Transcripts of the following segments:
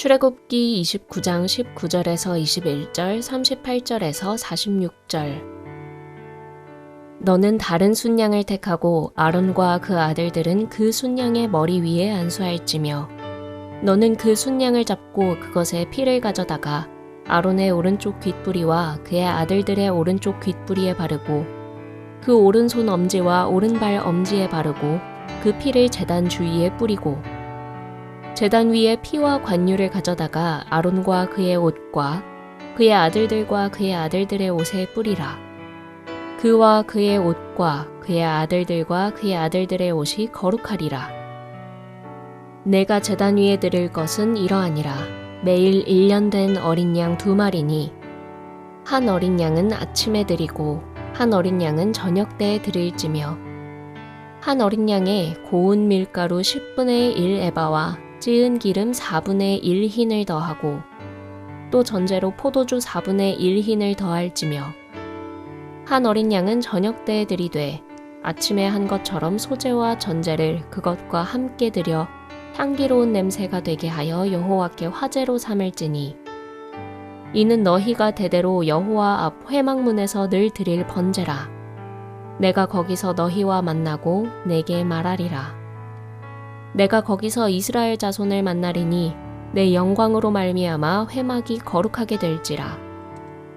출애굽기 29장 19절에서 21절, 38절에서 46절. 너는 다른 순양을 택하고 아론과 그 아들들은 그 순양의 머리 위에 안수할지며 너는 그 순양을 잡고 그것의 피를 가져다가 아론의 오른쪽 귓뿌리와 그의 아들들의 오른쪽 귓뿌리에 바르고 그 오른손 엄지와 오른발 엄지에 바르고 그 피를 제단 주위에 뿌리고 제단 위에 피와 관유를 가져다가 아론과 그의 옷과 그의 아들들과 그의 아들들의 옷에 뿌리라. 그와 그의 옷과 그의 아들들과 그의 아들들의 옷이 거룩하리라. 내가 제단 위에 드릴 것은 이러하니라. 매일 1년 된 어린 양 2마리니 한 어린 양은 아침에 드리고 한 어린 양은 저녁 때에 드릴지며 한 어린 양에 고운 밀가루 10분의 1 에바와 찌은 기름 4분의 1 흰을 더하고 또 전제로 포도주 4분의 1 흰을 더할지며 한 어린 양은 저녁 때에 드리되 아침에 한 것처럼 소제와 전제를 그것과 함께 드려 향기로운 냄새가 되게 하여 여호와께 화제로 삼을지니 이는 너희가 대대로 여호와 앞 회막문에서 늘 드릴 번제라. 내가 거기서 너희와 만나고 내게 말하리라. 내가 거기서 이스라엘 자손을 만나리니 내 영광으로 말미암아 회막이 거룩하게 될지라.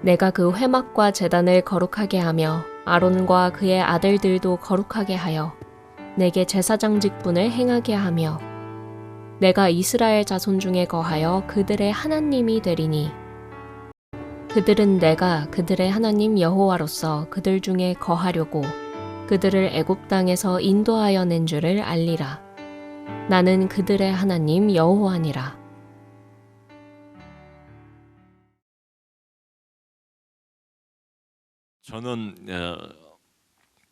내가 그 회막과 제단을 거룩하게 하며 아론과 그의 아들들도 거룩하게 하여 내게 제사장 직분을 행하게 하며 내가 이스라엘 자손 중에 거하여 그들의 하나님이 되리니 그들은 내가 그들의 하나님 여호와로서 그들 중에 거하려고 그들을 애굽 땅에서 인도하여 낸 줄을 알리라. 나는 그들의 하나님 여호와니라. 저는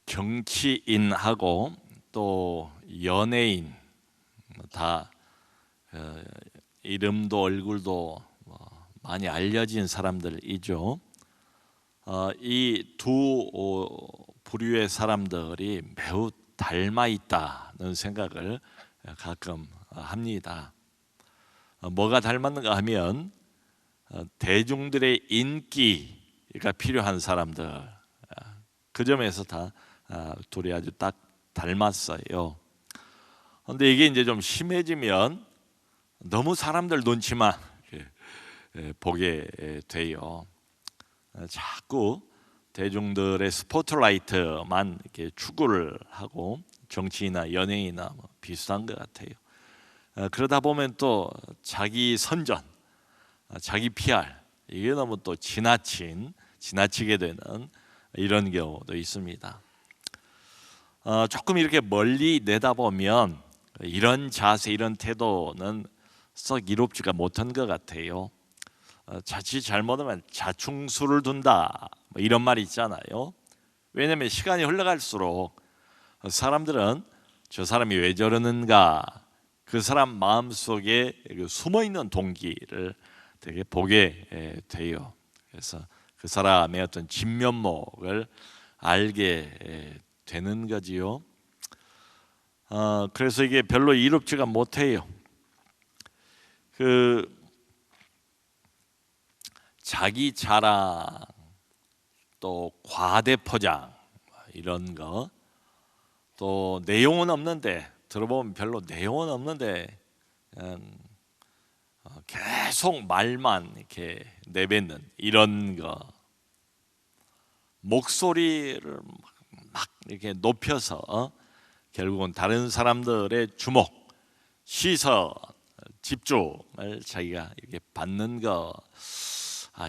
정치인하고 또 연예인 다 이름도 얼굴도 많이 알려진 사람들이죠. 이 두 부류의 사람들이 매우 닮아 있다는 생각을 가끔 합니다. 뭐가 닮았는가 하면 대중들의 인기가 필요한 사람들, 그 점에서 다 둘이 아주 딱 닮았어요. 그런데 이게 이제 좀 심해지면 너무 사람들 눈치만 보게 돼요. 자꾸 대중들의 스포트라이트만 이렇게 추구를 하고 정치인이나 연예인이나 뭐 비슷한 것 같아요. 그러다 보면 또 자기 선전, 자기 PR 이게 너무 또 지나치게 되는 이런 경우도 있습니다. 조금 이렇게 멀리 내다보면 이런 자세, 이런 태도는 썩 이롭지가 못한 것 같아요. 자칫 잘못하면 자충수를 둔다 뭐 이런 말이 있잖아요. 왜냐하면 시간이 흘러갈수록 사람들은 저 사람이 왜 저러는가, 그 사람 마음속에 숨어있는 동기를 되게 보게 돼요. 그래서 그 사람의 어떤 진면목을 알게 되는 거지요. 그래서 이게 별로 이롭지가 못해요. 자기 자랑, 또 과대 포장 이런 거, 또 내용은 없는데 들어보면 별로 내용은 없는데 계속 말만 이렇게 내뱉는 이런 거, 목소리를 막 이렇게 높여서 결국은 다른 사람들의 주목, 시선, 집중을 자기가 이렇게 받는 거,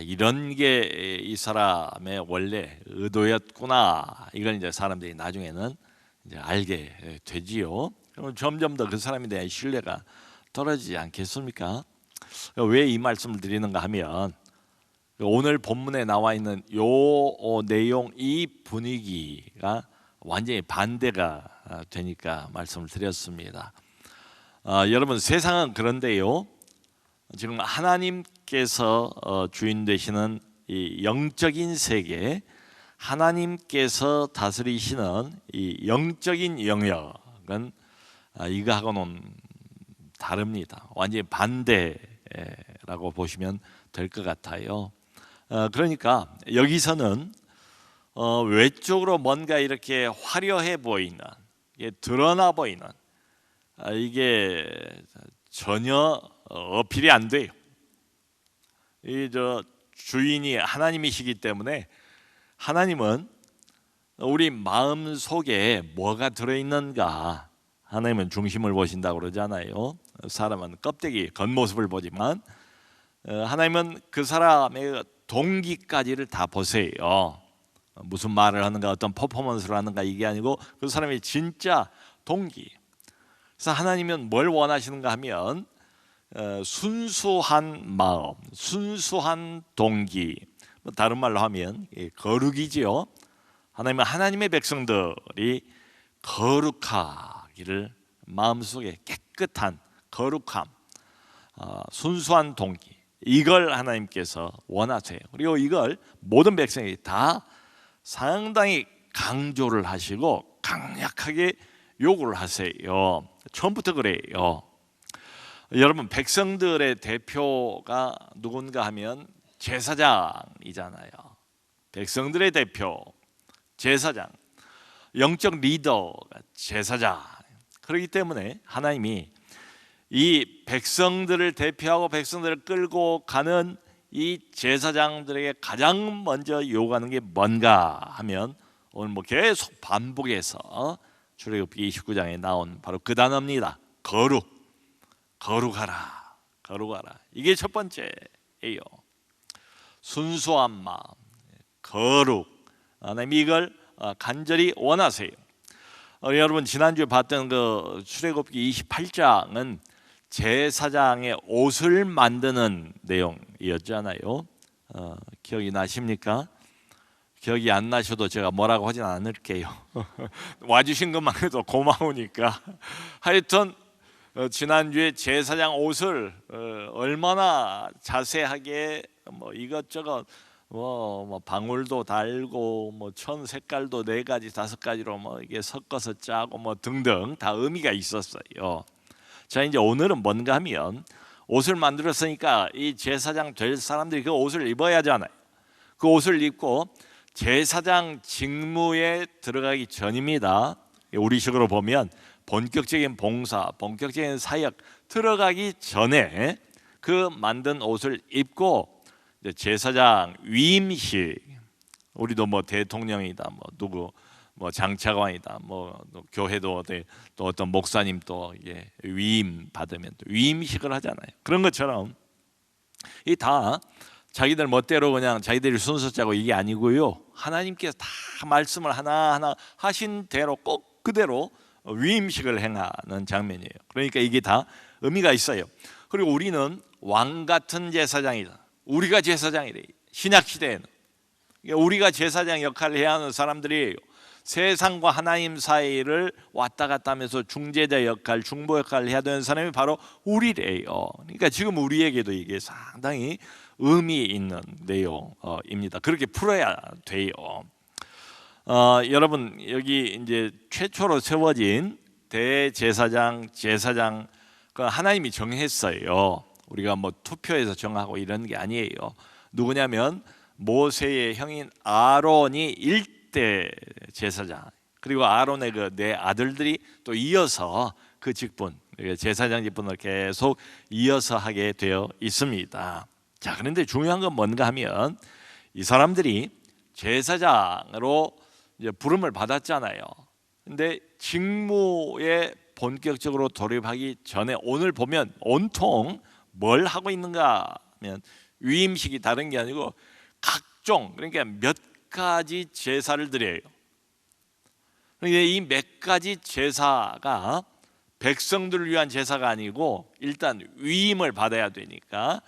이런 게 이 사람의 원래 의도였구나. 이걸 이제 사람들이 나중에는 이제 알게 되지요. 그럼 점점 더 그 사람에 대한 신뢰가 떨어지지 않겠습니까? 왜 이 말씀을 드리는가 하면 오늘 본문에 나와 있는 요 내용, 이 분위기가 완전히 반대가 되니까 말씀을 드렸습니다. 여러분, 세상은 그런데요, 지금 하나님께서 주인 되시는 이 영적인 세계, 하나님께서 다스리시는 이 영적인 영역은 이거하고는 다릅니다. 완전히 반대입니다. 예라고 보시면 될 것 같아요. 그러니까 여기서는 외적으로 뭔가 이렇게 화려해 보이는, 드러나 보이는 이게 전혀 어필이 안 돼요. 이 주인이 하나님이시기 때문에 하나님은 우리 마음 속에 뭐가 들어있는가, 하나님은 중심을 보신다고 그러잖아요. 사람은 껍데기 겉모습을 보지만 하나님은 그 사람의 동기까지를 다 보세요. 무슨 말을 하는가, 어떤 퍼포먼스를 하는가, 이게 아니고 그 사람의 진짜 동기. 그래서 하나님은 뭘 원하시는가 하면 순수한 마음, 순수한 동기, 다른 말로 하면 거룩이지요. 하나님은 하나님의 백성들이 거룩하기를, 마음속에 깨끗한 거룩함, 순수한 동기, 이걸 하나님께서 원하세요. 그리고 이걸 모든 백성이 다 상당히 강조를 하시고 강력하게 요구를 하세요. 처음부터 그래요. 여러분, 백성들의 대표가 누군가 하면 제사장이잖아요. 백성들의 대표 제사장, 영적 리더가 제사장. 그렇기 때문에 하나님이 이 백성들을 대표하고 백성들을 끌고 가는 이 제사장들에게 가장 먼저 요구하는 게 뭔가 하면, 오늘 계속 반복해서 출애굽기 29장에 나온 바로 그 단어입니다. 거룩. 거룩하라, 거룩하라. 이게 첫 번째예요. 순수한 마음, 거룩. 하나님이 이걸 간절히 원하세요. 여러분, 지난주에 봤던 그 출애굽기 28장은 제사장의 옷을 만드는 내용이었잖아요. 기억이 나십니까? 기억이 안 나셔도 제가 뭐라고 하진 않을게요. 와주신 것만 해도 고마우니까. 하여튼 지난주에 제사장 옷을 얼마나 자세하게 이것저것 방울도 달고 천 색깔도 4가지 5가지로 이게 섞어서 짜고 등등 다 의미가 있었어요. 자, 이제 오늘은 뭔가 하면 옷을 만들었으니까 이 제사장 될 사람들이 그 옷을 입어야 하잖아요. 그 옷을 입고 제사장 직무에 들어가기 전입니다. 우리식으로 보면 본격적인 봉사, 본격적인 사역 들어가기 전에 그 만든 옷을 입고 제사장 위임식, 우리도 대통령이다, 누구 장차관이다, 교회도 또 어떤 목사님 또 위임 받으면 또 위임식을 하잖아요. 그런 것처럼 이 다 자기들 멋대로 그냥 자기들이 순서 짜고 이게 아니고요. 하나님께서 다 말씀을 하나하나 하신 대로 꼭 그대로 위임식을 행하는 장면이에요. 그러니까 이게 다 의미가 있어요. 그리고 우리는 왕 같은 제사장이다. 우리가 제사장이래. 신약 시대에는 우리가 제사장 역할을 해야 하는 사람들이에요. 세상과 하나님 사이를 왔다 갔다 하면서 중재자 역할, 중보 역할을 해야 되는 사람이 바로 우리래요. 그러니까 지금 우리에게도 이게 상당히 의미 있는 내용입니다. 그렇게 풀어야 돼요. 여러분, 여기 이제 최초로 세워진 대제사장, 제사장, 그 하나님이 정했어요. 우리가 투표해서 정하고 이런 게 아니에요. 누구냐면 모세의 형인 아론이 1대 제사장, 그리고 아론의 그 네 아들들이 또 이어서 그 직분, 제사장 직분을 계속 이어서 하게 되어 있습니다. 자, 그런데 중요한 건 뭔가 하면 이 사람들이 제사장으로 이제 부름을 받았잖아요. 근데 직무에 본격적으로 돌입하기 전에 오늘 보면 온통 뭘 하고 있는가 하면 위임식이 다른 게 아니고 각종, 그러니까 몇 가지 제사를 드려요. 그러니까 이 몇 가지 제사가 백성들을 위한 제사가 아니고 일단 위임을 받아야 되니까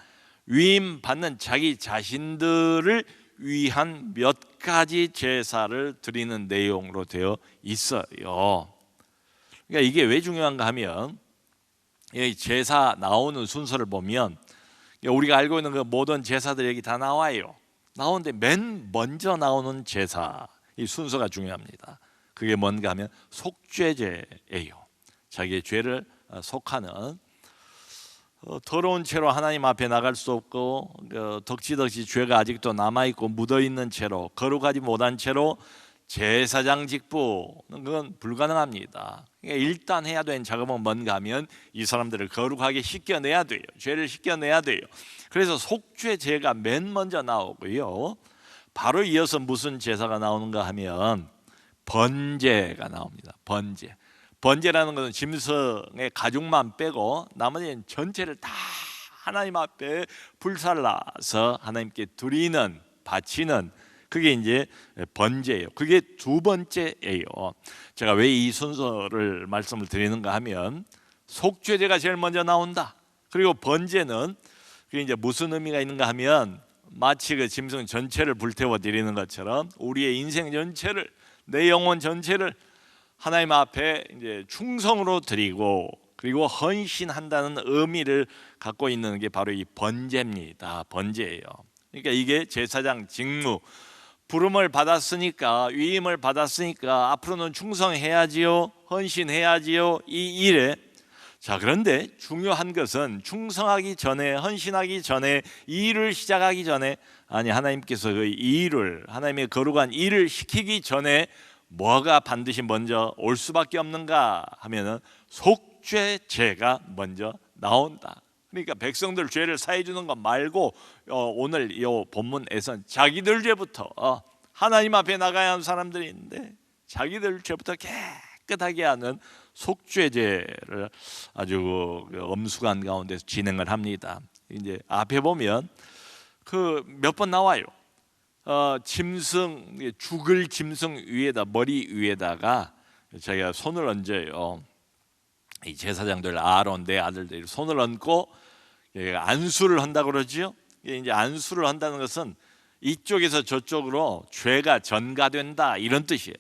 위임 받는 자기 자신들을 위한 몇 가지 제사를 드리는 내용으로 되어 있어요. 그러니까 이게 왜 중요한가 하면 이 제사 나오는 순서를 보면 우리가 알고 있는 그 모든 제사들 여기 다 나와요. 나오는데 맨 먼저 나오는 제사, 이 순서가 중요합니다. 그게 뭔가 하면 속죄제예요. 자기의 죄를 속하는 더러운 채로 하나님 앞에 나갈 수 없고 덕지덕지 죄가 아직도 남아있고 묻어있는 채로 거룩하지 못한 채로 제사장 직분은 그건 불가능합니다. 그러니까 일단 해야 되는 작업은 뭔가 하면 이 사람들을 거룩하게 씻겨내야 돼요. 죄를 씻겨내야 돼요. 그래서 속죄 제가 맨 먼저 나오고요. 바로 이어서 무슨 제사가 나오는가 하면 번제가 나옵니다. 번제. 번제라는 것은 짐승의 가죽만 빼고 나머지는 전체를 다 하나님 앞에 불살라서 하나님께 드리는, 바치는, 그게 이제 번제예요. 그게 두 번째예요. 제가 왜 이 순서를 말씀을 드리는가 하면 속죄제가 제일 먼저 나온다. 그리고 번제는 그게 이제 무슨 의미가 있는가 하면 마치 그 짐승 전체를 불태워 드리는 것처럼 우리의 인생 전체를, 내 영혼 전체를 하나님 앞에 이제 충성으로 드리고 그리고 헌신한다는 의미를 갖고 있는 게 바로 이 번제입니다. 번제예요. 그러니까 이게 제사장 직무, 부름을 받았으니까, 위임을 받았으니까 앞으로는 충성해야지요, 헌신해야지요, 이 일에. 자, 그런데 중요한 것은 충성하기 전에, 헌신하기 전에, 이 일을 시작하기 전에, 아니 하나님께서 그 일을, 하나님의 거룩한 일을 시키기 전에 뭐가 반드시 먼저 올 수밖에 없는가 하면은 속죄제가 먼저 나온다. 그러니까 백성들 죄를 사해 주는 것 말고 오늘 이 본문에선 자기들 죄부터 하나님 앞에 나가야 하는 사람들이 있는데 자기들 죄부터 깨끗하게 하는 속죄제를 아주 엄숙한 가운데서 진행을 합니다. 이제 앞에 보면 그 몇 번 나와요. 짐승, 죽을 짐승 위에다, 머리 위에다가 자기가 손을 얹어요. 이 제사장들 아론 네 아들들이 손을 얹고 안수를 한다고 그러지요. 이제 안수를 한다는 것은 이쪽에서 저쪽으로 죄가 전가된다 이런 뜻이에요.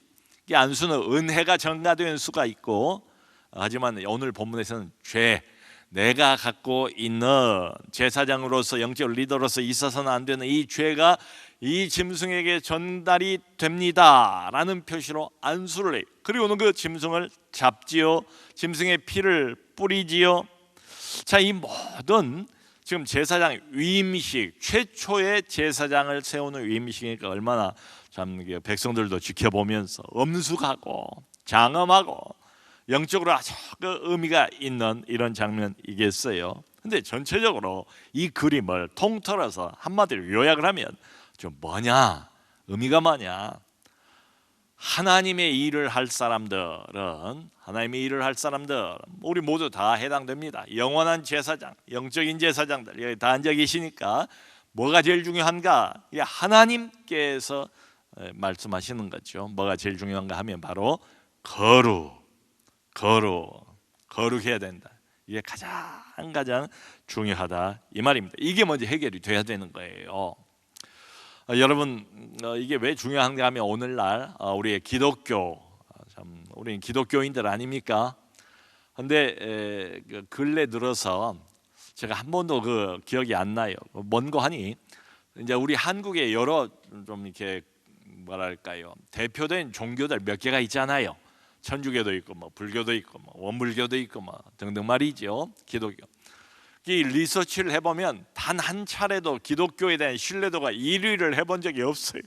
이 안수는 은혜가 전가된 수가 있고, 하지만 오늘 본문에서는 죄, 내가 갖고 있는 제사장으로서 영적 리더로서 있어서는 안 되는 이 죄가 이 짐승에게 전달이 됩니다 라는 표시로 안수를 해요. 그리고는 그 짐승을 잡지요, 짐승의 피를 뿌리지요. 자, 이 모든 지금 제사장 위임식, 최초의 제사장을 세우는 위임식이니까 얼마나 참 백성들도 지켜보면서 엄숙하고 장엄하고 영적으로 아주 그 의미가 있는 이런 장면이겠어요. 근데 전체적으로 이 그림을 통틀어서 한마디로 요약을 하면 좀 뭐냐, 의미가 뭐냐, 하나님의 일을 할 사람들은, 하나님의 일을 할 사람들 우리 모두 다 해당됩니다. 영원한 제사장, 영적인 제사장들 여기 다 앉아 계시니까 뭐가 제일 중요한가? 하나님께서 말씀하시는 거죠. 뭐가 제일 중요한가 하면 바로 거룩해야 된다. 이게 가장 중요하다 이 말입니다. 이게 먼저 해결이 돼야 되는 거예요. 여러분, 이게 왜 중요한가 하면 오늘날 우리의 기독교, 참 우리는 기독교인들 아닙니까? 근데 근래 들어서 제가 한 번도 그 기억이 안 나요. 뭔고 하니 이제 우리 한국에 여러 좀 이렇게 뭐랄까요, 대표된 종교들 몇 개가 있잖아요. 천주교도 있고 뭐 불교도 있고 뭐 원불교도 있고 뭐 등등 말이죠. 기독교. 이 리서치를 해보면 단 한 차례도 기독교에 대한 신뢰도가 1위를 해본 적이 없어요.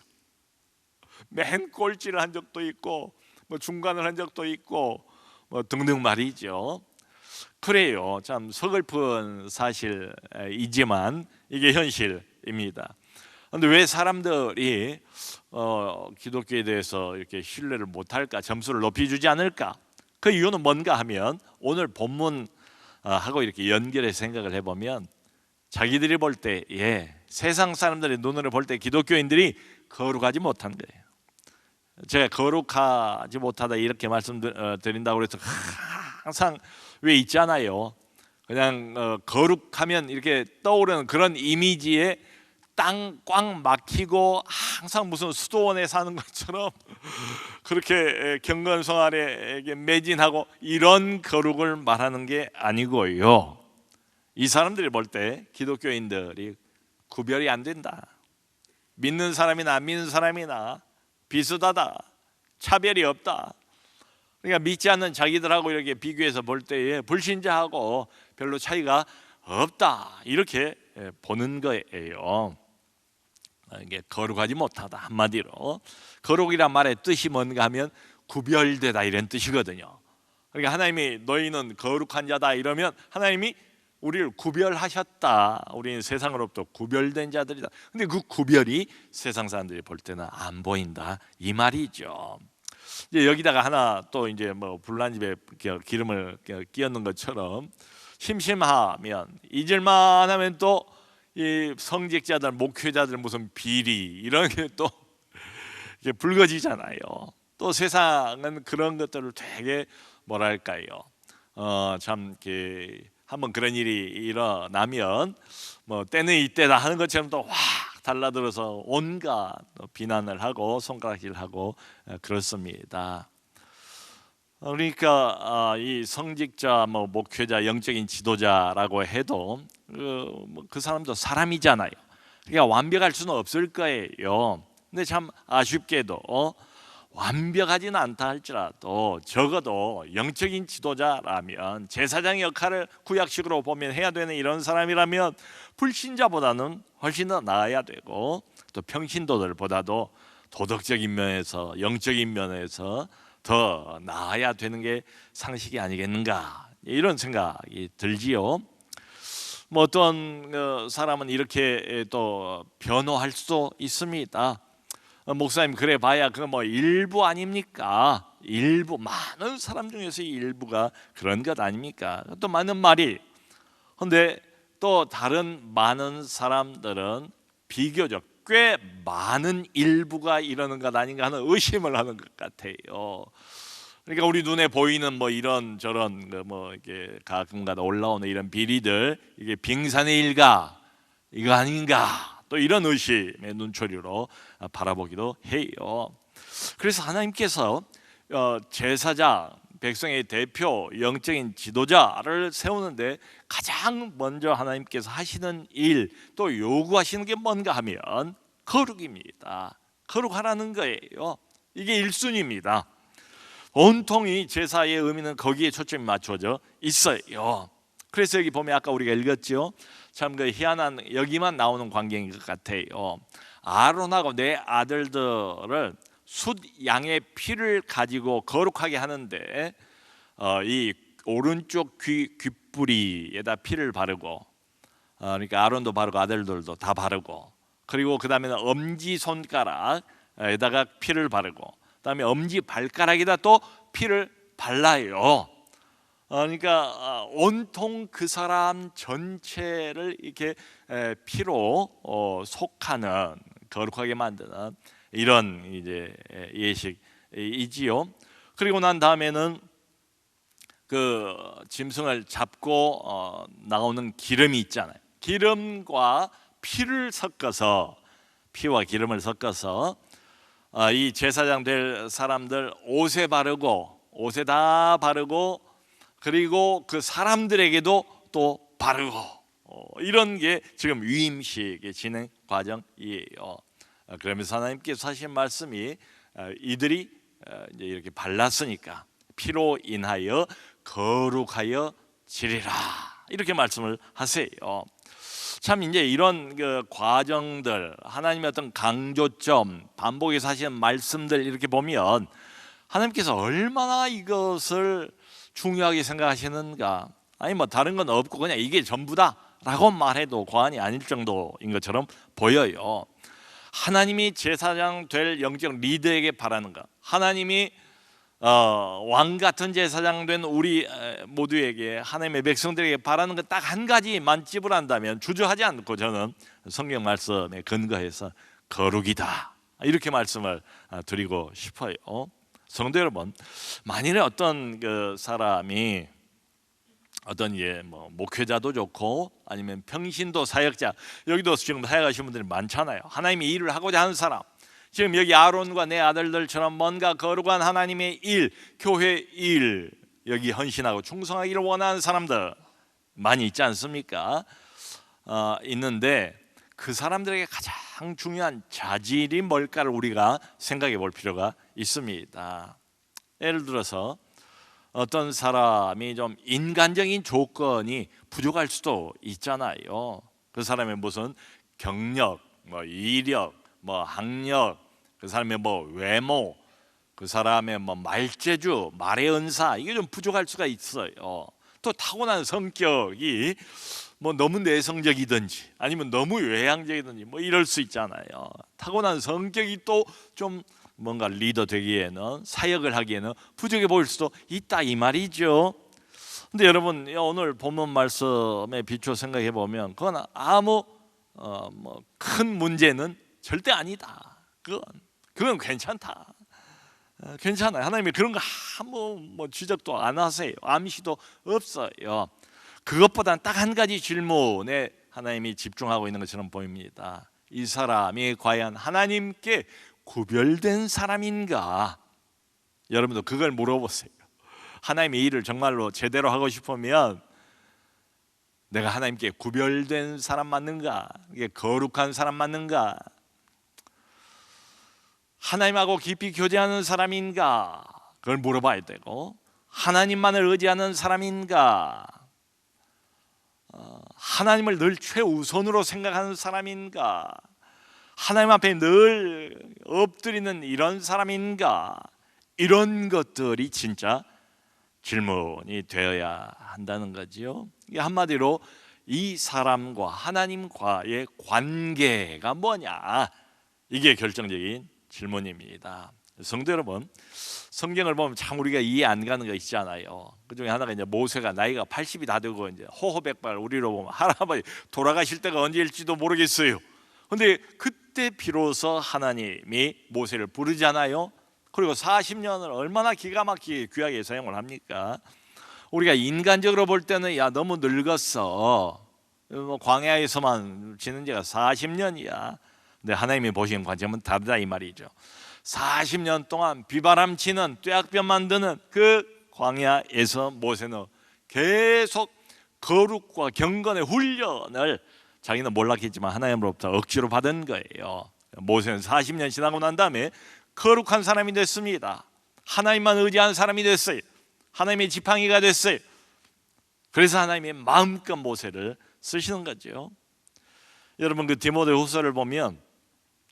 맨 꼴찌를 한 적도 있고 뭐 중간을 한 적도 있고 뭐 등등 말이죠. 그래요. 참 서글픈 사실이지만 이게 현실입니다. 그런데 왜 사람들이 기독교에 대해서 이렇게 신뢰를 못할까, 점수를 높여주지 않을까? 그 이유는 뭔가 하면 오늘 본문 하고 이렇게 연결해 생각을 해보면 자기들이 볼 때, 세상 사람들의 눈으로 볼 때 기독교인들이 거룩하지 못한 거예요. 제가 거룩하지 못하다 이렇게 말씀드린다고 해서 항상 왜 있잖아요. 그냥 거룩하면 이렇게 떠오르는 그런 이미지에 땅 꽉 막히고 항상 무슨 수도원에 사는 것처럼 그렇게 경건성 아래 매진하고 이런 거룩을 말하는 게 아니고요. 이 사람들이 볼 때 기독교인들이 구별이 안 된다. 믿는 사람이나 안 믿는 사람이나 비슷하다. 차별이 없다. 그러니까 믿지 않는 자기들하고 이렇게 비교해서 볼 때에 불신자하고 별로 차이가 없다 이렇게 보는 거예요. 이게 거룩하지 못하다. 한마디로 거룩이란 말의 뜻이 뭔가 하면 구별되다 이런 뜻이거든요. 그러니까 하나님이 너희는 거룩한 자다 이러면 하나님이 우리를 구별하셨다. 우리는 세상으로부터 구별된 자들이다. 근데 그 구별이 세상 사람들이 볼 때는 안 보인다 이 말이죠. 이제 여기다가 하나 또 이제 뭐 불난 집에 기름을 끼얹는 것처럼 심심하면 잊을만 하면 또 이 성직자들 목회자들 무슨 비리 이런 게 또 불거지잖아요. 또 세상은 그런 것들을 되게 뭐랄까요? 참 이렇게 한번 그런 일이 일어나면 뭐 때는 이때다 하는 것처럼 또 확 달라들어서 온갖 비난을 하고 손가락질하고 그렇습니다. 그러니까 이 성직자, 뭐 목회자, 영적인 지도자라고 해도 그 사람도 사람이잖아요. 그러니까 완벽할 수는 없을 거예요. 근데 참 아쉽게도 완벽하지는 않다 할지라도 적어도 영적인 지도자라면 제사장 역할을 구약식으로 보면 해야 되는 이런 사람이라면 불신자보다는 훨씬 더 나아야 되고 또 평신도들보다도 도덕적인 면에서 영적인 면에서 더 나아야 되는 게 상식이 아니겠는가 이런 생각이 들지요. 뭐 어떤 사람은 이렇게 또 변호할 수도 있습니다. 목사님 그래 봐야 그거 뭐 일부 아닙니까? 일부 많은 사람 중에서 일부가 그런 것 아닙니까? 또 맞는 말이. 근데 또 다른 많은 사람들은 비교적 꽤 많은 일부가 이러는 것 아닌가 하는 의심을 하는 것 같아요. 그러니까 우리 눈에 보이는 뭐 이런 저런 뭐 이렇게 가끔가다 올라오는 이런 비리들 이게 빙산의 일가 이거 아닌가 또 이런 의심의 눈초리로 바라보기도 해요. 그래서 하나님께서 제사장 백성의 대표 영적인 지도자를 세우는데 가장 먼저 하나님께서 하시는 일 또 요구하시는 게 뭔가 하면 거룩입니다. 거룩하라는 거예요. 이게 1순위입니다. 온통이 제사의 의미는 거기에 초점이 맞춰져 있어요. 그래서 여기 보면 아까 우리가 읽었죠. 참 그 희한한 여기만 나오는 광경인 것 같아요. 아론하고 내 아들들을 숫 양의 피를 가지고 거룩하게 하는데 이 오른쪽 귓뿌리에다 피를 바르고 그러니까 아론도 바르고 아들들도 다 바르고 그리고 그 다음에는 엄지 손가락에다가 피를 바르고 그다음에 엄지 발가락에다 또 피를 발라요. 그러니까 온통 그 사람 전체를 이렇게 피로 속하는 거룩하게 만드는 이런 이제 예식이지요. 그리고 난 다음에는 그 짐승을 잡고 나오는 기름이 있잖아요. 기름과 피를 섞어서 피와 기름을 섞어서 이 제사장 될 사람들 옷에 바르고 옷에 다 바르고 그리고 그 사람들에게도 또 바르고 이런 게 지금 위임식의 진행 과정이에요. 그러면서 하나님께서 하신 말씀이 이들이 이제 이렇게 발랐으니까 피로 인하여 거룩하여 지리라 이렇게 말씀을 하세요. 참 이제 이런 그 과정들 하나님의 어떤 강조점 반복해서 하시는 말씀들 이렇게 보면 하나님께서 얼마나 이것을 중요하게 생각하시는가. 아니 뭐 다른 건 없고 그냥 이게 전부다라고 말해도 과언이 아닐 정도인 것처럼 보여요. 하나님이 제사장 될 영적 리더에게 바라는 것, 하나님이 왕 같은 제사장 된 우리 모두에게 하나님의 백성들에게 바라는 것 딱 한 가지만 찝으란다면 주저하지 않고 저는 성경 말씀에 근거해서 거룩이다 이렇게 말씀을 드리고 싶어요. 성도 여러분, 만일에 어떤 그 사람이 어떤 뭐 목회자도 좋고 아니면 평신도 사역자 여기도 지금 사역하시는 분들이 많잖아요. 하나님의 일을 하고자 하는 사람 지금 여기 아론과 내 아들들처럼 뭔가 거룩한 하나님의 일, 교회 일 여기 헌신하고 충성하기를 원하는 사람들 많이 있지 않습니까? 있는데 그 사람들에게 가장 중요한 자질이 뭘까를 우리가 생각해 볼 필요가 있습니다. 예를 들어서 어떤 사람이 좀 인간적인 조건이 부족할 수도 있잖아요. 그 사람의 무슨 경력, 뭐 이력, 뭐 학력, 그 사람의 뭐 외모, 그 사람의 뭐 말재주, 말의 은사, 이게 좀 부족할 수가 있어요. 또 타고난 성격이 뭐 너무 내성적이든지 아니면 너무 외향적이든지 뭐 이럴 수 있잖아요. 타고난 성격이 또 좀 뭔가 리더 되기에는, 사역을 하기에는 부족해 보일 수도 있다 이 말이죠. 근데 여러분, 오늘 본문 말씀에 비추어 생각해 보면 그건 아무 뭐 큰 문제는 절대 아니다. 그건 괜찮다. 괜찮아요. 하나님이 그런 거 아무 뭐 지적도 안 하세요. 암시도 없어요. 그것보다는 딱 한 가지 질문에 하나님이 집중하고 있는 것처럼 보입니다. 이 사람이 과연 하나님께 구별된 사람인가? 여러분도 그걸 물어보세요. 하나님의 일을 정말로 제대로 하고 싶으면 내가 하나님께 구별된 사람 맞는가? 이게 거룩한 사람 맞는가? 하나님하고 깊이 교제하는 사람인가? 그걸 물어봐야 되고, 하나님만을 의지하는 사람인가? 하나님을 늘 최우선으로 생각하는 사람인가? 하나님 앞에 늘 엎드리는 이런 사람인가? 이런 것들이 진짜 질문이 되어야 한다는 거지요. 한마디로 이 사람과 하나님과의 관계가 뭐냐, 이게 결정적인 질문입니다. 성도 여러분, 성경을 보면 참 우리가 이해 안 가는 거 있잖아요. 그 중에 하나가 이제 모세가 나이가 80이 다 되고 이제 호호백발, 우리로 보면 할아버지 돌아가실 때가 언제일지도 모르겠어요. 근데 그때 비로소 하나님이 모세를 부르잖아요. 그리고 40년을 얼마나 기가 막히게 귀하게 사용을 합니까? 우리가 인간적으로 볼 때는 야 너무 늙었어, 뭐 광야에서만 지낸 지가 40년이야. 근데 하나님이 보시는 관점은 다르다 이 말이죠. 40년 동안 비바람 치는 뙤약볕 만드는 그 광야에서 모세는 계속 거룩과 경건의 훈련을 자기는 몰랐겠지만 하나님으로부터 억지로 받은 거예요. 모세는 40년 지나고 난 다음에 거룩한 사람이 됐습니다. 하나님만 의지하는 사람이 됐어요. 하나님의 지팡이가 됐어요. 그래서 하나님이 마음껏 모세를 쓰시는 거죠. 여러분, 그 디모데후서를 보면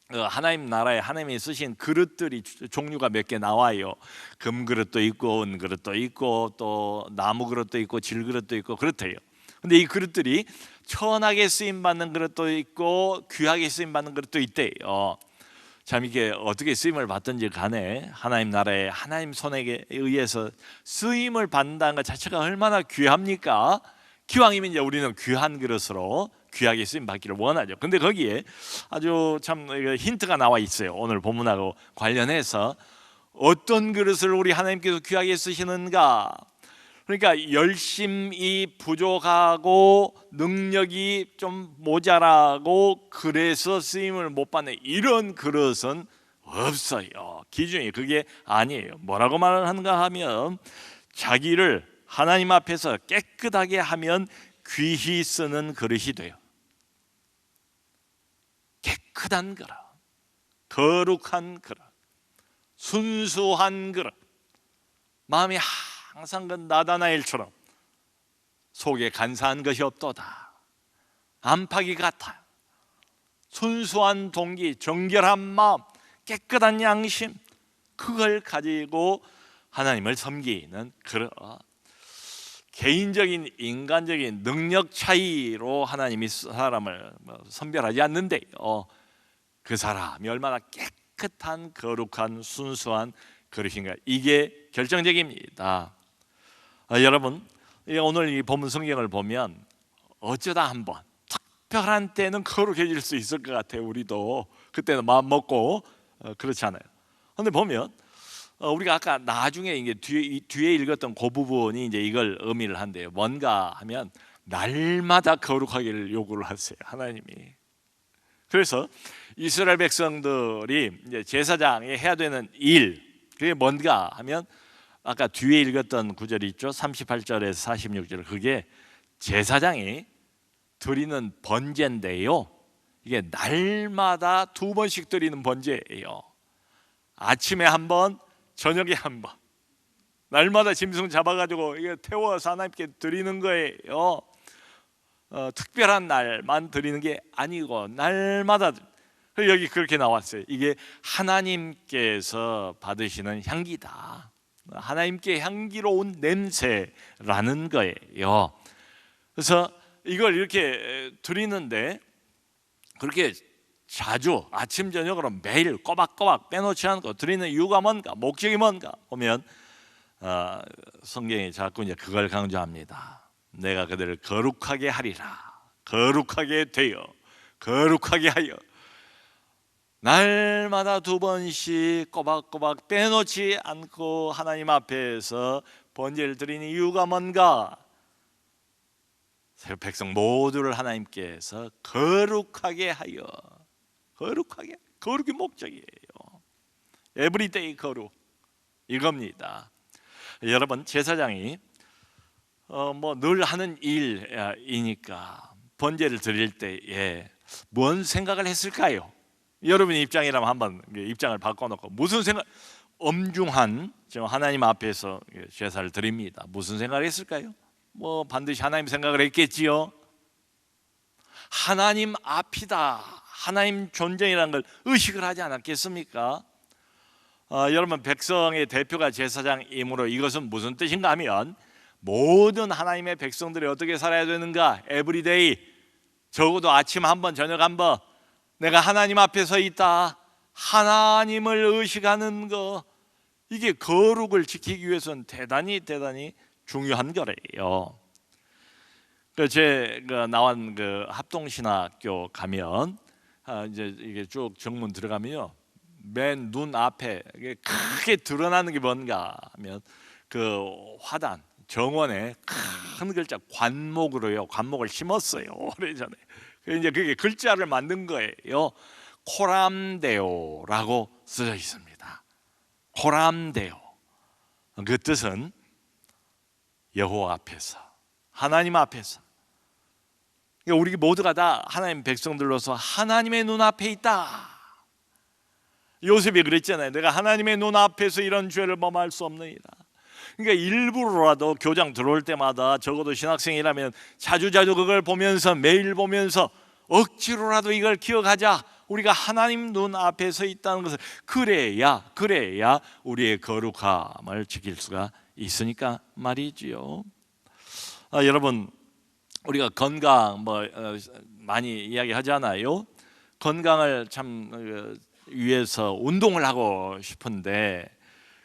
하나님 나라에 하나님이 쓰신 그릇들이 종류가 몇 개 나와요. 금 그릇도 있고 은 그릇도 있고 또 나무 그릇도 있고 질 그릇도 있고 그렇대요. 근데 이 그릇들이 천하게 쓰임 받는 그릇도 있고 귀하게 쓰임 받는 그릇도 있대요. 참 이게 어떻게 쓰임을 받든지 간에 하나님 나라에 하나님 손에 의해서 쓰임을 받는다는 것 자체가 얼마나 귀합니까? 기왕이면 이제 우리는 귀한 그릇으로 귀하게 쓰임 받기를 원하죠. 근데 거기에 아주 참 힌트가 나와 있어요. 오늘 본문하고 관련해서 어떤 그릇을 우리 하나님께서 귀하게 쓰시는가? 그러니까 열심이 부족하고 능력이 좀 모자라고 그래서 쓰임을 못 받는 이런 그릇은 없어요. 기준이 그게 아니에요. 뭐라고 말을 하는가 하면 자기를 하나님 앞에서 깨끗하게 하면 귀히 쓰는 그릇이 돼요. 깨끗한 그릇, 거룩한 그릇, 순수한 그릇, 마음이 항상 그 나다나엘처럼 속에 간사한 것이 없도다, 안팎이 같아, 순수한 동기, 정결한 마음, 깨끗한 양심, 그걸 가지고 하나님을 섬기는 그릇. 개인적인 인간적인 능력 차이로 하나님이 사람을 선별하지 않는데요, 그 사람이 얼마나 깨끗한 거룩한 순수한 그릇인가, 이게 결정적입니다. 여러분, 오늘 이 본문 성경을 보면 어쩌다 한번 특별한 때는 거룩해질 수 있을 것 같아요. 우리도 그때는 마음 먹고 그렇지 않아요. 그런데 보면 우리가 아까 나중에 이게 뒤에 읽었던 그 부분이 이제 이걸 의미를 한대요. 뭔가 하면 날마다 거룩하기를 요구를 하세요, 하나님이. 그래서 이스라엘 백성들이 이제 제사장이 해야 되는 일, 그게 뭔가 하면 아까 뒤에 읽었던 구절이 있죠. 38절에서 46절, 그게 제사장이 드리는 번제인데요, 이게 날마다 2번씩 드리는 번제예요. 아침에 한 번, 저녁에 한 번. 날마다 짐승 잡아가지고 이게 태워서 하나님께 드리는 거예요. 특별한 날만 드리는 게 아니고 날마다. 여기 그렇게 나왔어요. 이게 하나님께서 받으시는 향기다. 하나님께 향기로운 냄새라는 거예요. 그래서 이걸 이렇게 드리는데 그렇게 자주 아침 저녁으로 매일 꼬박꼬박 빼놓지 않고 드리는 이유가 뭔가, 목적이 뭔가 보면 성경이 자꾸 이제 그걸 강조합니다. 내가 그들을 거룩하게 하리라. 거룩하게 되어 거룩하게 하여. 날마다 2번씩 꼬박꼬박 빼놓지 않고 하나님 앞에서 번제를 드리는 이유가 뭔가? 백성 모두를 하나님께서 거룩하게 하여. 거룩이 목적이에요. 에브리데이 거룩 이겁니다. 여러분, 제사장이 뭐 늘 하는 일이니까 번제를 드릴 때에 뭔 생각을 했을까요? 여러분의 입장이라면 한번 입장을 바꿔놓고 무슨 생각, 엄중한 지금 하나님 앞에서 제사를 드립니다. 무슨 생각을 했을까요? 뭐 반드시 하나님 생각을 했겠지요. 하나님 앞이다, 하나님 존재이라는 걸 의식을 하지 않았겠습니까? 여러분, 백성의 대표가 제사장이므로 이것은 무슨 뜻인가 하면 모든 하나님의 백성들이 어떻게 살아야 되는가? 에브리데이, 적어도 아침 한번 저녁 한번 내가 하나님 앞에 서 있다, 하나님을 의식하는 거, 이게 거룩을 지키기 위해서는 대단히 중요한 거래요. 제가 나온 그 합동신학교 가면 이제 이게 쭉 정문 들어가면요, 맨 눈 앞에 크게 드러나는 게 뭔가 하면 그 화단 정원에 큰 글자 관목으로요, 관목을 심었어요, 오래전에. 이제 그게 글자를 만든 거예요. 코람데오라고 쓰여 있습니다. 코람데오. 그 뜻은 여호와 앞에서, 하나님 앞에서. 우리 모두가 다 하나님 백성들로서 하나님의 눈앞에 있다. 요셉이 그랬잖아요. 내가 하나님의 눈앞에서 이런 죄를 범할 수 없느니라. 그러니까 일부러라도 교장 들어올 때마다, 적어도 신학생이라면 자주 그걸 보면서, 매일 보면서 억지로라도 이걸 기억하자. 우리가 하나님 눈앞에 서 있다는 것을, 그래야 우리의 거룩함을 지킬 수가 있으니까 말이지요. 여러분, 우리가 건강 많이 이야기하잖아요. 건강을 참 위해서 운동을 하고 싶은데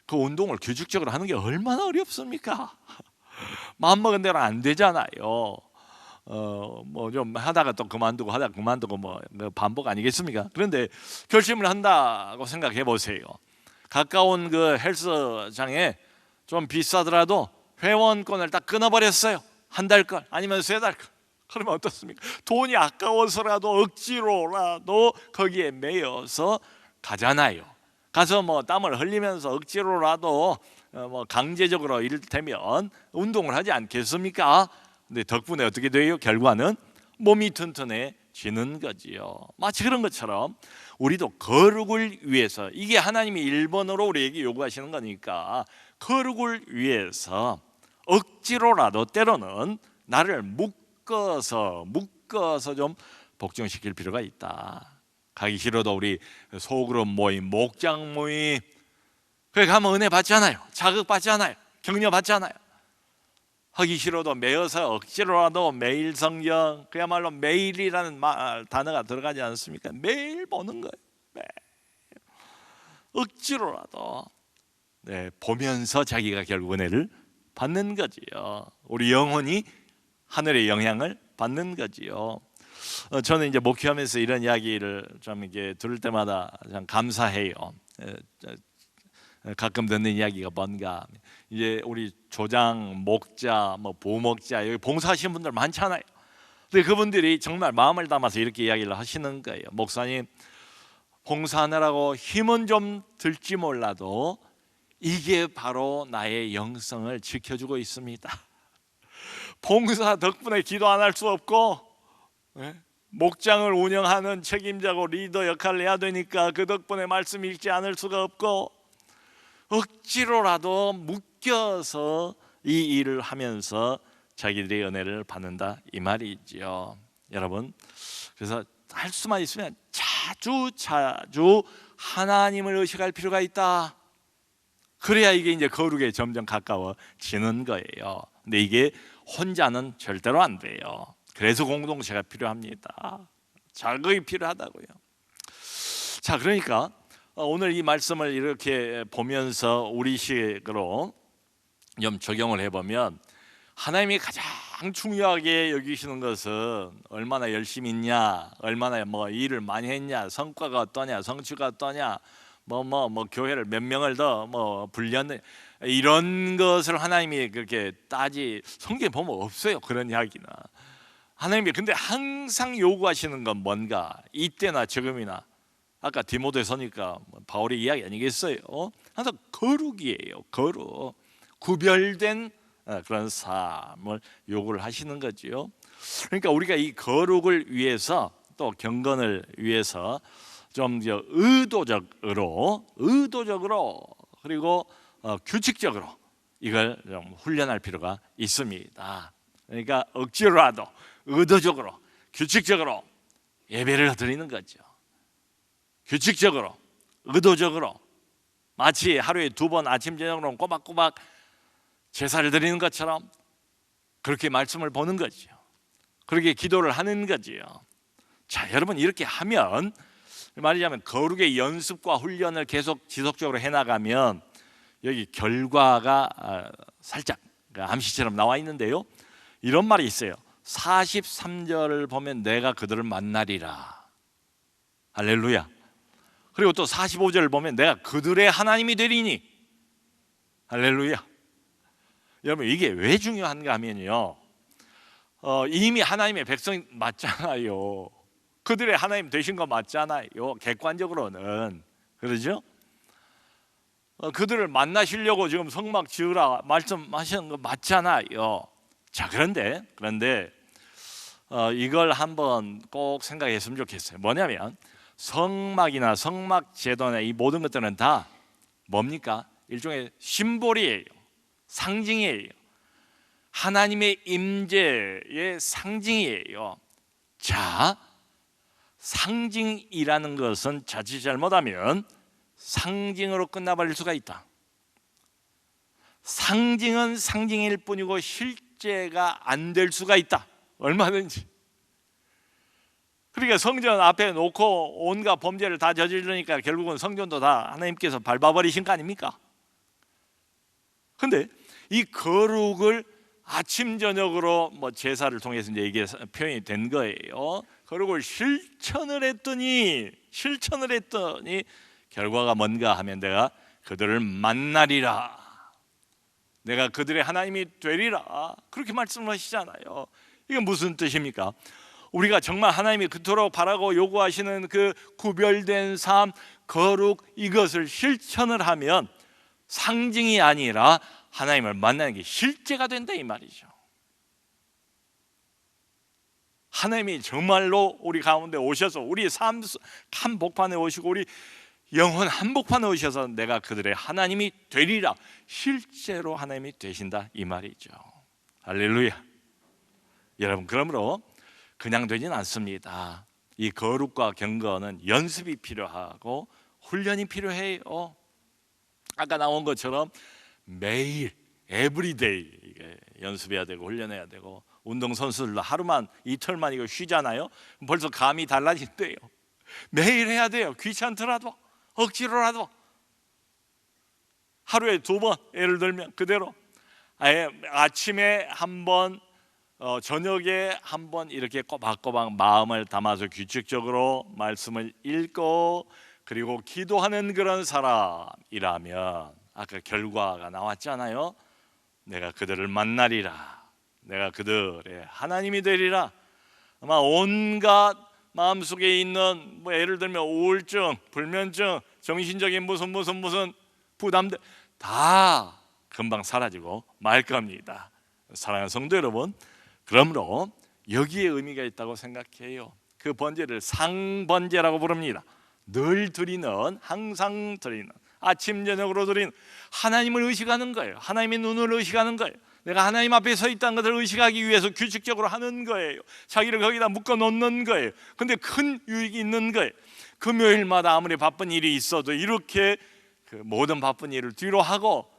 그 운동을 규칙적으로 하는 게 얼마나 어렵습니까? 마음먹은 대로 안 되잖아요. 뭐 좀 하다가 또 그만두고 하다가 그만두고 뭐 반복 아니겠습니까? 그런데 결심을 한다고 생각해 보세요. 가까운 그 헬스장에 좀 비싸더라도 회원권을 딱 끊어버렸어요. 한 달 걸 아니면 3달 걸. 그러면 어떻습니까? 돈이 아까워서라도 억지로라도 거기에 매여서 가잖아요. 가서 뭐 땀을 흘리면서 억지로라도 뭐 강제적으로 이를테면 운동을 하지 않겠습니까? 근데 덕분에 어떻게 돼요? 결과는 몸이 튼튼해지는 거지요. 마치 그런 것처럼 우리도 거룩을 위해서, 이게 하나님이 1번으로 우리에게 요구하시는 거니까 거룩을 위해서 억지로라도 때로는 나를 묶어서 좀 복종시킬 필요가 있다. 가기 싫어도 우리 소그룹 모임, 목장 모임, 거기 가면 은혜 받잖아요. 자극 받잖아요. 격려 받잖아요. 하기 싫어도 매여서 억지로라도 매일 성경, 그야말로 매일이라는 단어가 들어가지 않습니까? 매일 보는 거예요. 매일. 억지로라도 보면서 자기가 결국 은혜를 받는 거지요. 우리 영혼이 하늘의 영향을 받는 거지요. 저는 이제 목회하면서 이런 이야기를 좀 이게 들을 때마다 참 감사해요. 가끔 듣는 이야기가 뭔가, 이제 우리 조장, 목자, 뭐 부목자, 여기 봉사하시는 분들 많잖아요. 근데 그분들이 정말 마음을 담아서 이렇게 이야기를 하시는 거예요. 목사님, 봉사하느라고 힘은 좀 들지 몰라도 이게 바로 나의 영성을 지켜주고 있습니다. 봉사 덕분에 기도 안 할 수 없고, 목장을 운영하는 책임자고 리더 역할을 해야 되니까 그 덕분에 말씀 읽지 않을 수가 없고, 억지로라도 묶여서 이 일을 하면서 자기들의 은혜를 받는다 이 말이지요. 여러분, 그래서 할 수만 있으면 자주 하나님을 의식할 필요가 있다. 그래야 이게 이제 거룩에 점점 가까워지는 거예요. 근데 이게 혼자는 절대로 안 돼요. 그래서 공동체가 필요합니다. 자극이 필요하다고요. 자, 그러니까 오늘 이 말씀을 이렇게 보면서 우리식으로 좀 적용을 해보면, 하나님이 가장 중요하게 여기시는 것은 얼마나 열심히 있냐, 얼마나 뭐 일을 많이 했냐, 성과가 어떠냐, 성취가 어떠냐, 뭐 교회를 몇 명을 더 뭐 불렸느냐, 이런 것을 하나님이 그렇게 성경에 보면 없어요, 그런 이야기는. 하나님이 근데 항상 요구하시는 건 뭔가, 이때나 지금이나, 아까 디모데서니까 바울의 이야기 아니겠어요? 항상 거룩이에요. 거룩, 구별된 그런 삶을 요구를 하시는 거지요. 그러니까 우리가 이 거룩을 위해서, 또 경건을 위해서 좀 의도적으로 그리고 규칙적으로 이걸 좀 훈련할 필요가 있습니다. 그러니까 억지로라도 의도적으로 규칙적으로 예배를 드리는 거죠. 규칙적으로 의도적으로, 마치 하루에 2번 아침 저녁으로 꼬박꼬박 제사를 드리는 것처럼 그렇게 말씀을 보는 거죠. 그렇게 기도를 하는 거지요. 자, 여러분, 이렇게 하면, 말하자면 거룩의 연습과 훈련을 계속 지속적으로 해나가면 여기 결과가 살짝 암시처럼 나와 있는데요, 이런 말이 있어요. 43절을 보면 내가 그들을 만나리라. 할렐루야. 그리고 또 45절을 보면 내가 그들의 하나님이 되리니. 할렐루야. 여러분, 이게 왜 중요한가 하면요, 이미 하나님의 백성 맞잖아요. 그들의 하나님 되신 거 맞잖아요. 객관적으로는. 그러죠? 그들을 만나시려고 지금 성막 지으라 말씀하시는 거 맞잖아요. 자, 그런데 이걸 한번 꼭 생각했으면 좋겠어요. 뭐냐면 성막이나 성막 제도나 이 모든 것들은 다 뭡니까? 일종의 심볼이에요. 상징이에요. 하나님의 임재의 상징이에요. 자, 상징이라는 것은 자칫 잘못하면 상징으로 끝나버릴 수가 있다. 상징은 상징일 뿐이고 실제가 안 될 수가 있다. 얼마든지. 그러니까 성전 앞에 놓고 온갖 범죄를 다 저지르니까 결국은 성전도 다 하나님께서 밟아버리신 거 아닙니까? 근데 이 거룩을 아침 저녁으로 뭐 제사를 통해서 이제 이게 표현이 된 거예요. 거룩을 실천을 했더니 결과가 뭔가 하면 내가 그들을 만나리라. 내가 그들의 하나님이 되리라. 그렇게 말씀하시잖아요. 이게 무슨 뜻입니까? 우리가 정말 하나님이 그토록 바라고 요구하시는 그 구별된 삶, 거룩, 이것을 실천을 하면 상징이 아니라 하나님을 만나는 게 실제가 된다 이 말이죠. 하나님이 정말로 우리 가운데 오셔서 우리 삶 한복판에 오시고 우리 영혼 한복판에 오셔서 내가 그들의 하나님이 되리라. 실제로 하나님이 되신다 이 말이죠. 할렐루야. 여러분, 그러므로 그냥 되진 않습니다. 이 거룩과 경건은 연습이 필요하고 훈련이 필요해요. 아까 나온 것처럼 매일 에브리데이 연습해야 되고 훈련해야 되고, 운동선수들도 하루만 이틀만 이거 쉬잖아요. 벌써 감이 달라진대요. 매일 해야 돼요. 귀찮더라도 억지로라도 하루에 2번, 예를 들면 그대로 아침에 한 번, 저녁에 한 번 이렇게 꼬박꼬박 마음을 담아서 규칙적으로 말씀을 읽고 그리고 기도하는 그런 사람이라면 아까 결과가 나왔잖아요. 내가 그들을 만나리라. 내가 그들의 하나님이 되리라. 아마 온갖 마음속에 있는 뭐 예를 들면 우울증, 불면증, 정신적인 무슨 부담들 다 금방 사라지고 말 겁니다. 사랑하는 성도 여러분, 그러므로 여기에 의미가 있다고 생각해요. 그 번제를 상번제라고 부릅니다. 늘 드리는, 항상 드리는, 아침 저녁으로 드린 하나님을 의식하는 거예요. 하나님의 눈을 의식하는 거예요. 내가 하나님 앞에 서 있다는 것을 의식하기 위해서 규칙적으로 하는 거예요. 자기를 거기다 묶어 놓는 거예요. 근데 큰 유익이 있는 거예요. 금요일마다 아무리 바쁜 일이 있어도 이렇게 그 모든 바쁜 일을 뒤로 하고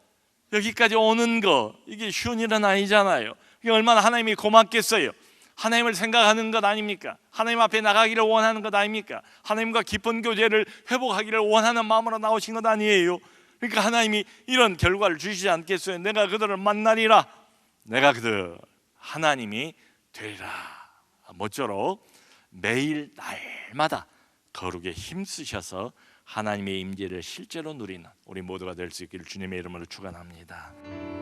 여기까지 오는 거, 이게 쉬운 일은 아니잖아요. 이게 얼마나 하나님이 고맙겠어요. 하나님을 생각하는 것 아닙니까? 하나님 앞에 나가기를 원하는 것 아닙니까? 하나님과 깊은 교제를 회복하기를 원하는 마음으로 나오신 것 아니에요. 그러니까 하나님이 이런 결과를 주시지 않겠어요? 내가 그들을 만나리라, 내가 그들 하나님이 되리라. 모쪼록 매일 날마다 거룩에 힘쓰셔서 하나님의 임재를 실제로 누리는 우리 모두가 될 수 있기를 주님의 이름으로 축원합니다.